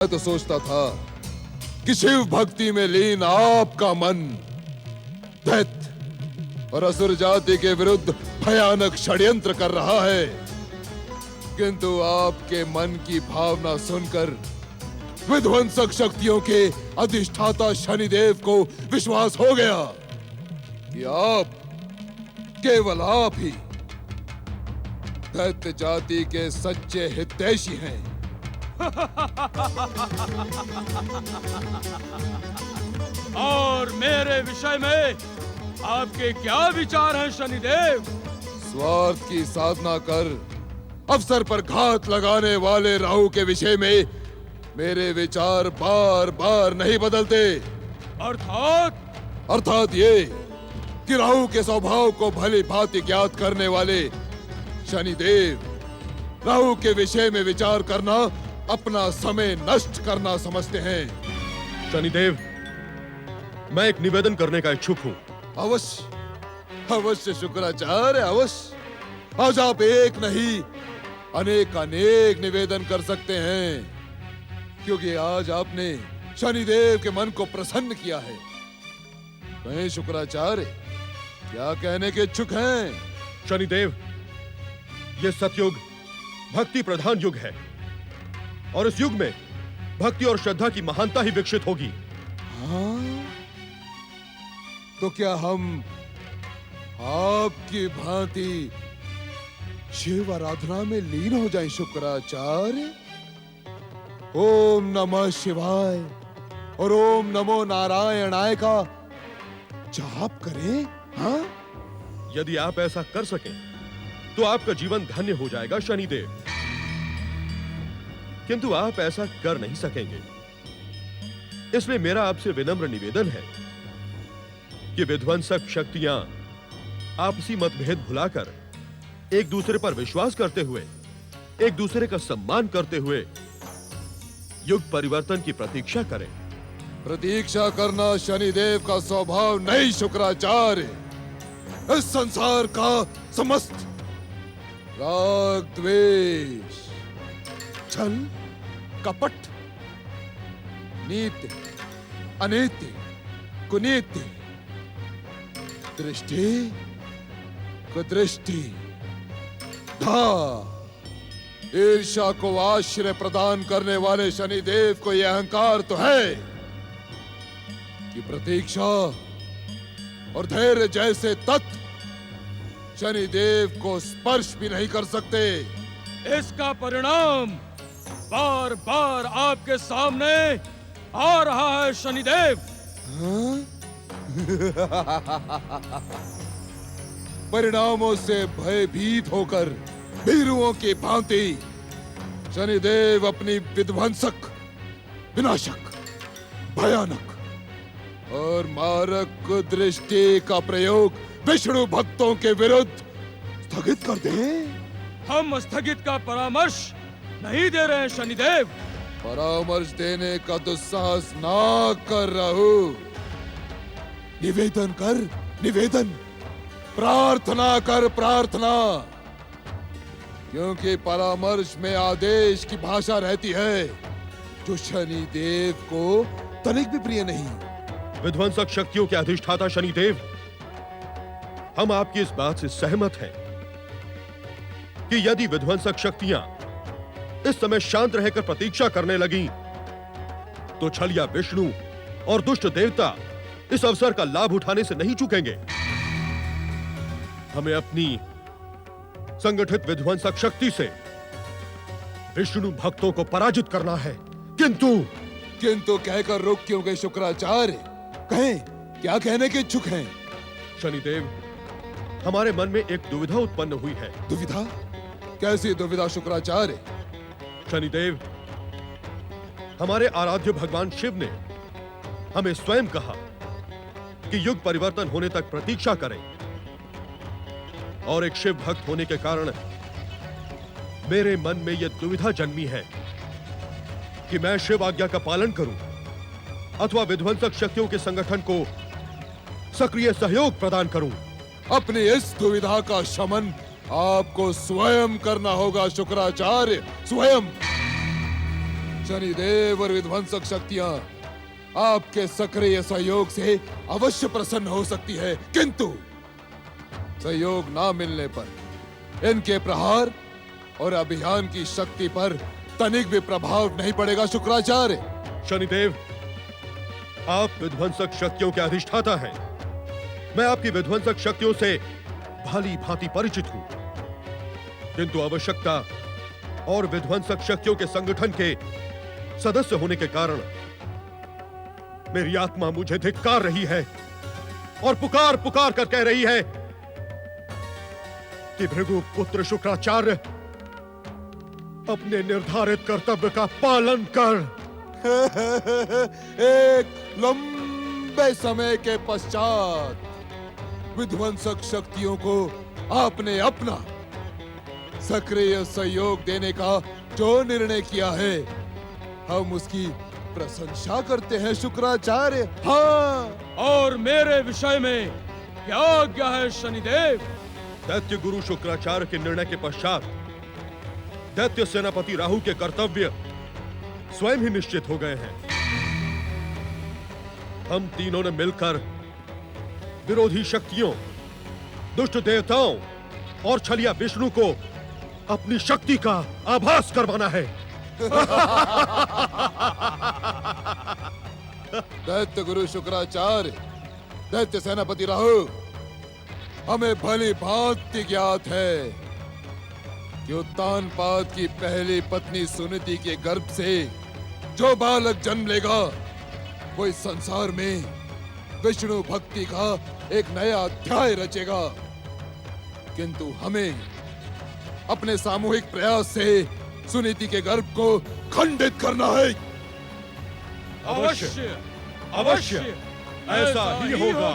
मैं तो सोचता था कि शिव भक्ति में लीन आपका मन दैत्य और असुर जाति के विरुद्ध भयानक षड्यंत्र कर रहा है, किंतु आपके मन की भावना सुनकर विध्वंसक शक्तियों के अधिष्ठाता शनिदेव को विश्वास हो गया कि आप, केवल आप ही दैत्य जाति के सच्चे हितैषी हैं। और मेरे विषय में आपके क्या विचार हैं शनिदेव? स्वार्थ की साधना कर अवसर पर घात लगाने वाले राहु के विषय में मेरे विचार बार बार नहीं बदलते। अर्थात ये कि राहु के स्वभाव को भली भांति ज्ञात करने वाले शनिदेव राहु के विषय में विचार करना अपना समय नष्ट करना समझते हैं। शनिदेव, मैं एक निवेदन करने का इच्छुक हूं। अवश्य अवश्य शुक्राचार्य, अवश्य। आज आप एक नहीं अनेक निवेदन कर सकते हैं, क्योंकि आज आपने शनिदेव के मन को प्रसन्न किया है। कहें शुक्राचार्य, क्या कहने के इच्छुक हैं? शनिदेव, ये सतयुग भक्ति प्रधान युग है और इस युग में भक्ति और श्रद्धा की महानता ही विकसित होगी। हाँ? तो क्या हम आपकी भांति शिव आराधना में लीन हो जाएं शुक्राचार्य? ओम नमः शिवाय और ओम नमो नारायणाय का जाप करें। हाँ? यदि आप ऐसा कर सकें तो आपका जीवन धन्य हो जाएगा शनिदेव, किंतु आप ऐसा कर नहीं सकेंगे। इसलिए मेरा आपसे विनम्र निवेदन है कि विध्वंसक शक्तियां आपसी मतभेद भुलाकर एक दूसरे पर विश्वास करते हुए, एक दूसरे का सम्मान करते हुए युग परिवर्तन की प्रतीक्षा करें। प्रतीक्षा करना शनिदेव का स्वभाव नहीं शुक्राचार्य। इस संसार का समस्त राग, द्वेष, छल, कपट, नीति, अनीति, कुनीति, दृष्टि, कुदृष्टि, धा, ईर्ष्या को आश्रय प्रदान करने वाले शनिदेव को यह अहंकार तो है कि प्रतीक्षा और धैर्य जैसे तत्व शनिदेव को स्पर्श भी नहीं कर सकते। इसका परिणाम बार बार आपके सामने आ रहा है शनिदेव। हाँ? परिणामों से भयभीत होकर भीरुओं की भांति शनिदेव अपनी विध्वंसक, विनाशक, भयानक और मारक दृष्टि का प्रयोग विष्णु भक्तों के विरुद्ध स्थगित कर दें। हम स्थगित का परामर्श नहीं दे रहे हैं शनिदेव। परामर्श देने का दुस्साहस ना कर रहू। निवेदन कर निवेदन, प्रार्थना कर प्रार्थना, क्योंकि परामर्श में आदेश की भाषा रहती है जो शनिदेव को तनिक भी प्रिय नहीं। विध्वंसक शक्तियों के अधिष्ठाता शनिदेव, हम आपकी इस बात से सहमत हैं कि यदि विध्वंसक शक्तियां इस समय शांत रहकर प्रतीक्षा करने लगीं, तो छलिया विष्णु और दुष्ट देवता इस अवसर का लाभ उठाने से नहीं चूकेंगे। हमें अपनी संगठित विध्वंसक शक्ति से विष्णु भक्तों को पराजित करना है। किंतु कहकर रुक क्यों गए शुक्राचार्य? कहें, क्या कहने के इच्छुक हैं? शनिदेव, हमारे मन में एक दुविधा उत्पन्न हुई है। दुविधा? कैसी दुविधा शुक्राचार्य? शनिदेव, हमारे आराध्य भगवान शिव ने हमें स्वयं कहा कि युग परिवर्तन होने तक प्रतीक्षा करें, और एक शिव भक्त होने के कारण मेरे मन में यह दुविधा जन्मी है कि मैं शिव आज्ञा का पालन करूं अथवा विध्वंसक शक्तियों के संगठन को सक्रिय सहयोग प्रदान करूं। अपनी इस दुविधा का शमन आपको स्वयं करना होगा शुक्राचार्य, स्वयं। शनिदेव और विध्वंसक शक्तियां आपके सक्रिय सहयोग से अवश्य प्रसन्न हो सकती है, किंतु सहयोग ना मिलने पर इनके प्रहार और अभियान की शक्ति पर तनिक भी प्रभाव नहीं पड़ेगा शुक्राचार्य। शनिदेव, आप विध्वंसक शक्तियों के अधिष्ठाता हैं। मैं आपकी विध्वंसक शक्तियों से भाली भांति परिचित हूं, किंतु आवश्यकता और विध्वंसक शक्तियों के संगठन के सदस्य होने के कारण मेरी आत्मा मुझे धिक्कार रही है और पुकार पुकार कर कह रही है कि भृगु पुत्र शुक्राचार्य, अपने निर्धारित कर्तव्य का पालन कर। एक लंबे समय के पश्चात विध्वंसक शक्तियों को आपने अपना सक्रिय सहयोग देने का जो निर्णय किया है, हम उसकी प्रशंसा करते हैं शुक्राचार्य। हाँ, और मेरे विषय में क्या आज्ञा है शनिदेव? दैत्य गुरु शुक्राचार्य के निर्णय के पश्चात दैत्य सेनापति राहु के कर्तव्य स्वयं ही निश्चित हो गए हैं। हम तीनों ने मिलकर विरोधी शक्तियों, दुष्ट देवताओं और छलिया विष्णु को अपनी शक्ति का आभास करवाना है। दैत्य गुरु शुक्राचार्य, दैत्य सेनापति राहु, हमें भली भांति ज्ञात है कि उत्तानपाद की पहली पत्नी सुनीति के गर्भ से जो बालक जन्म लेगा वो इस संसार में विष्णु भक्ति का एक नया अध्याय रचेगा, किंतु हमें अपने सामूहिक प्रयास से सुनीति के गर्भ को खंडित करना है। अवश्य, अवश्य, ऐसा ही होगा।